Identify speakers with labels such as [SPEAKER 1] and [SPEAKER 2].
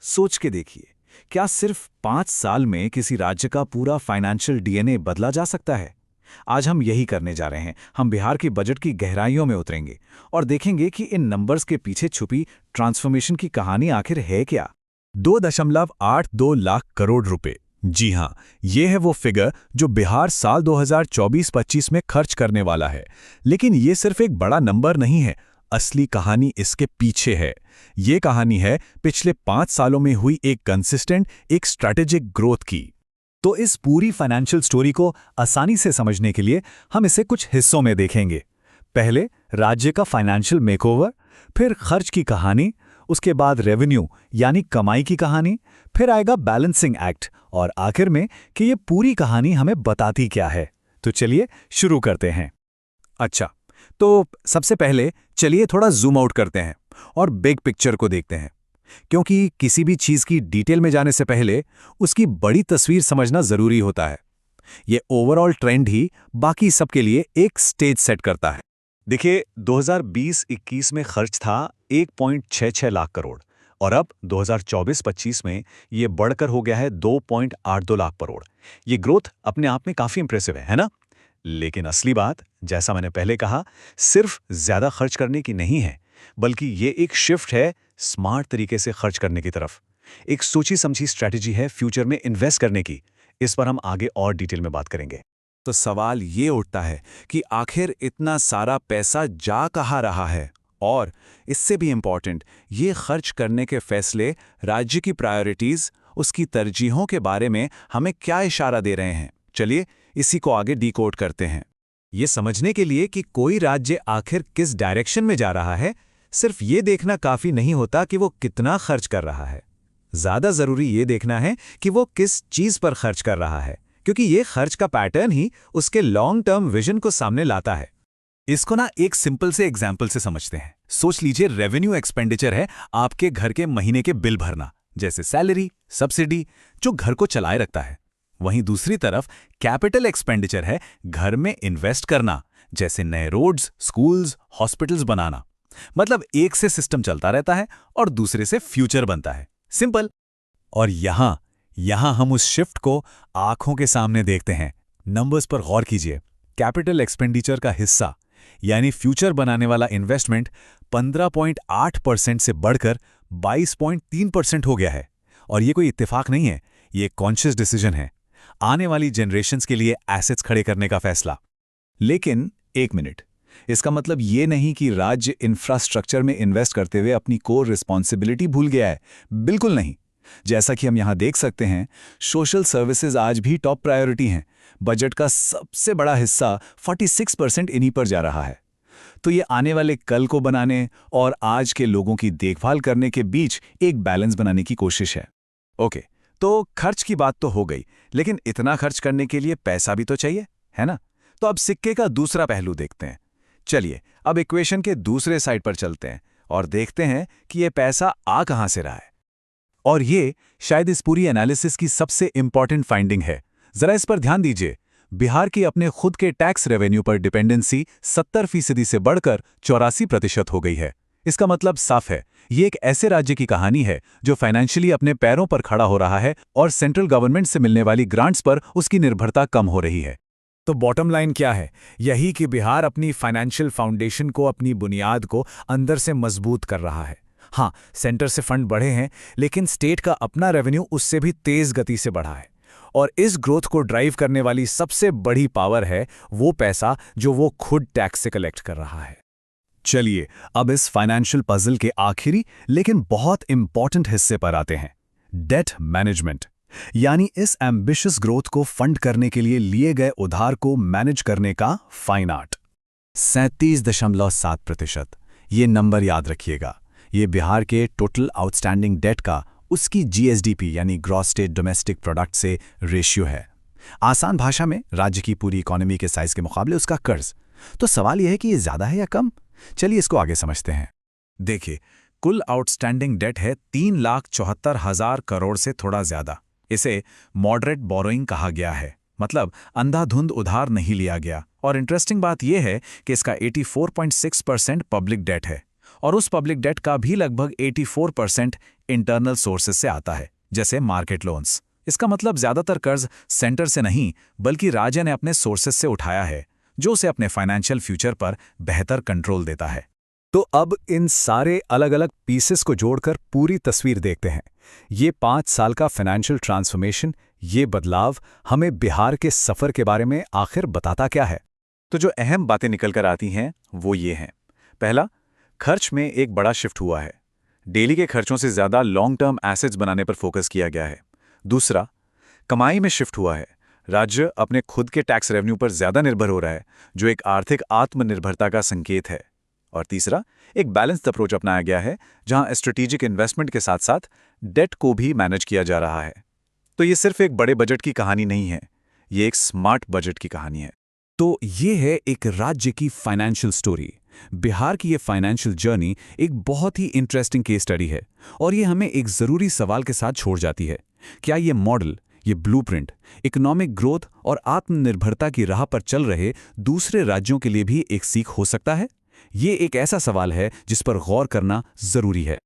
[SPEAKER 1] सोच के देखिए, क्या सिर्फ 5 साल में किसी राज्य का पूरा फाइनेंशियल डीएनए बदला जा सकता है? आज हम यही करने जा रहे हैं। हम बिहार की बजट की गहराइयों में उतरेंगे और देखेंगे कि इन नंबर्स के पीछे छुपी ट्रांसफॉर्मेशन की कहानी आखिर है क्या।
[SPEAKER 2] 2.82 लाख करोड़ रुपए। जी हां, ये है वो फिगर जो बिहार साल 2024-25 में खर्च करने वाला है। लेकिन ये सिर्फ एक बड़ा नंबर नहीं है, असली कहानी इसके पीछे है। ये कहानी है पिछले 5 सालों में हुई एक कंसिस्टेंट, एक स्ट्रैटेजिक ग्रोथ की।
[SPEAKER 1] तो इस पूरी फाइनेंशियल स्टोरी को आसानी से समझने के लिए हम इसे कुछ हिस्सों में देखेंगे। पहले राज्य का फाइनेंशियल मेकओवर, फिर खर्च की कहानी, उसके बाद रेवेन्यू यानी कमाई की कहानी, फिर आएगा बैलेंसिंग एक्ट और आखिर में कि ये पूरी कहानी हमें बताती क्या है। तो चलिए शुरू करते हैं। अच्छा, तो सबसे पहले चलिए थोड़ा जूम आउट करते हैं और बिग पिक्चर को देखते हैं, क्योंकि किसी भी चीज की डिटेल में जाने से पहले उसकी बड़ी तस्वीर समझना जरूरी होता है। ये ओवरऑल ट्रेंड ही बाकी सबके लिए एक स्टेज सेट करता है। देखिए, 2020-21 में खर्च था 1.66 लाख करोड़ और अब 2024-25 में ये बढ़कर हो गया है 2.82 लाख करोड़। ये ग्रोथ अपने आप में काफी इंप्रेसिव है ना? लेकिन असली बात, जैसा मैंने पहले कहा, सिर्फ ज्यादा खर्च करने की नहीं है, बल्कि ये एक शिफ्ट है स्मार्ट तरीके से खर्च करने की तरफ। एक सोची समझी स्ट्रैटेजी है फ्यूचर में इन्वेस्ट करने की। इस पर हम आगे और डिटेल में बात करेंगे। तो सवाल ये उठता है कि आखिर इतना सारा पैसा जा कहाँ रहा है, और इससे भी इंपॉर्टेंट, ये खर्च करने के फैसले राज्य की प्रायोरिटीज, उसकी तरजीहों के बारे में हमें क्या इशारा दे रहे हैं। चलिए इसी को आगे डिकोड करते हैं। ये समझने के लिए कि कोई राज्य आखिर किस डायरेक्शन में जा रहा है, सिर्फ ये देखना काफी नहीं होता कि वो कितना खर्च कर रहा है। ज्यादा जरूरी ये देखना है कि वो किस चीज पर खर्च कर रहा है, क्योंकि ये खर्च का पैटर्न ही उसके लॉन्ग टर्म विजन को सामने लाता है। इसको ना एक सिंपल से एग्जाम्पल से समझते हैं। सोच लीजिए, रेवेन्यू एक्सपेंडिचर है आपके घर के महीने के बिल भरना, जैसे सैलरी, सब्सिडी, जो घर को चलाए रखता है। वहीं दूसरी तरफ कैपिटल एक्सपेंडिचर है घर में इन्वेस्ट करना, जैसे नए रोड्स, स्कूल्स, हॉस्पिटल्स बनाना। मतलब एक से सिस्टम चलता रहता है और दूसरे से फ्यूचर बनता है। सिंपल। और यहां हम उस शिफ्ट को आंखों के सामने देखते हैं। नंबर्स पर गौर कीजिए। कैपिटल एक्सपेंडिचर का हिस्सा यानी फ्यूचर बनाने वाला इन्वेस्टमेंट 15.8% से बढ़कर 22.3% हो गया है। और ये कोई इत्तेफाक नहीं है, ये कॉन्शियस डिसीजन है, आने वाली जनरेशन्स के लिए एसेट्स खड़े करने का फैसला। लेकिन एक मिनट, इसका मतलब ये नहीं कि राज्य इंफ्रास्ट्रक्चर में इन्वेस्ट करते हुए अपनी कोर रिस्पॉन्सिबिलिटी भूल गया है। बिल्कुल नहीं। जैसा कि हम यहां देख सकते हैं, सोशल सर्विसेज आज भी टॉप प्रायोरिटी हैं। बजट का सबसे बड़ा हिस्सा 46% इन्हीं पर जा रहा है। तो ये आने वाले कल को बनाने और आज के लोगों की देखभाल करने के बीच एक बैलेंस बनाने की कोशिश है। ओके, तो खर्च की बात तो हो गई, लेकिन इतना खर्च करने के लिए पैसा भी तो चाहिए, है ना? तो अब सिक्के का दूसरा पहलू देखते हैं। चलिए अब इक्वेशन के दूसरे साइड पर चलते हैं और देखते हैं कि ये पैसा आ कहां से रहा है। और ये शायद इस पूरी एनालिसिस की सबसे इंपॉर्टेंट फाइंडिंग है। जरा इस पर ध्यान दीजिए। बिहार की अपने खुद के टैक्स रेवेन्यू पर डिपेंडेंसी 70% से बढ़कर 84% हो गई है। इसका मतलब साफ है, ये एक ऐसे राज्य की कहानी है जो फाइनेंशियली अपने पैरों पर खड़ा हो रहा है और सेंट्रल गवर्नमेंट से मिलने वाली ग्रांट्स पर उसकी निर्भरता कम हो रही है। तो बॉटम लाइन क्या है? यही कि बिहार अपनी फाइनेंशियल फाउंडेशन को, अपनी बुनियाद को अंदर से मजबूत कर रहा है। हाँ, सेंटर से फंड बढ़े हैं, लेकिन स्टेट का अपना रेवेन्यू उससे भी तेज गति से बढ़ा है। और इस ग्रोथ को ड्राइव करने वाली सबसे बड़ी पावर है वो पैसा जो वो खुद टैक्स से कलेक्ट कर रहा है। चलिए अब इस फाइनेंशियल पजल के आखिरी लेकिन बहुत इंपॉर्टेंट हिस्से पर आते हैं, डेट मैनेजमेंट। यानी इस एम्बिशियस ग्रोथ को फंड करने के लिए लिए गए उधार को मैनेज करने का फाइन आर्ट। 37.7%। ये नंबर याद रखिएगा। ये बिहार के टोटल आउटस्टैंडिंग डेट का उसकी जीएसडीपी यानी ग्रॉस स्टेट डोमेस्टिक प्रोडक्ट से रेशियो है। आसान भाषा में राज्य की पूरी इकोनॉमी के साइज के मुकाबले उसका कर्ज। तो सवाल यह है कि ये ज्यादा है या कम? चलिए इसको आगे समझते हैं। देखिए, कुल आउटस्टैंडिंग डेट है 3,74,000 करोड़ से थोड़ा ज्यादा। इसे मॉडरेट बोरोइंग कहा गया है, मतलब अंधाधुंध उधार नहीं लिया गया। और इंटरेस्टिंग बात यह है कि इसका 84.6% पब्लिक डेट है
[SPEAKER 2] और उस पब्लिक डेट का भी लगभग 84% इंटरनल सोर्सेज से आता है, जैसे मार्केट लोन्स। इसका मतलब ज्यादातर कर्ज सेंटर से नहीं बल्कि राज्य ने अपने सोर्सेज से उठाया है, जो उसे अपने फाइनेंशियल फ्यूचर पर बेहतर कंट्रोल देता है।
[SPEAKER 1] तो अब इन सारे अलग अलग पीसेस को जोड़कर पूरी तस्वीर देखते हैं। ये 5 साल का फाइनेंशियल ट्रांसफॉर्मेशन, ये बदलाव हमें बिहार के सफर के बारे में आखिर बताता क्या है?
[SPEAKER 2] तो जो अहम बातें निकल कर आती हैं वो ये हैं। पहला, खर्च में एक बड़ा शिफ्ट हुआ है। डेली के खर्चों से ज्यादा लॉन्ग टर्म एसेट्स बनाने पर फोकस किया गया है। दूसरा, कमाई में शिफ्ट हुआ है। राज्य अपने खुद के टैक्स रेवेन्यू पर ज्यादा निर्भर हो रहा है, जो एक आर्थिक आत्मनिर्भरता का संकेत है। और तीसरा, एक बैलेंस्ड अप्रोच अपनाया गया है, जहां स्ट्रेटेजिक इन्वेस्टमेंट के साथ साथ डेट को भी मैनेज किया जा रहा है। तो ये सिर्फ एक बड़े बजट की कहानी नहीं है, ये एक स्मार्ट बजट की कहानी है।
[SPEAKER 1] तो ये है एक राज्य की फाइनेंशियल स्टोरी। बिहार की ये फाइनेंशियल जर्नी एक बहुत ही इंटरेस्टिंग केस स्टडी है और ये हमें एक ज़रूरी सवाल के साथ छोड़ जाती है। क्या ये मॉडल, ये ब्लूप्रिंट, इकोनॉमिक ग्रोथ और आत्मनिर्भरता की राह पर चल रहे दूसरे राज्यों के लिए भी एक सीख हो सकता है? ये एक ऐसा सवाल है जिस पर गौर करना ज़रूरी है।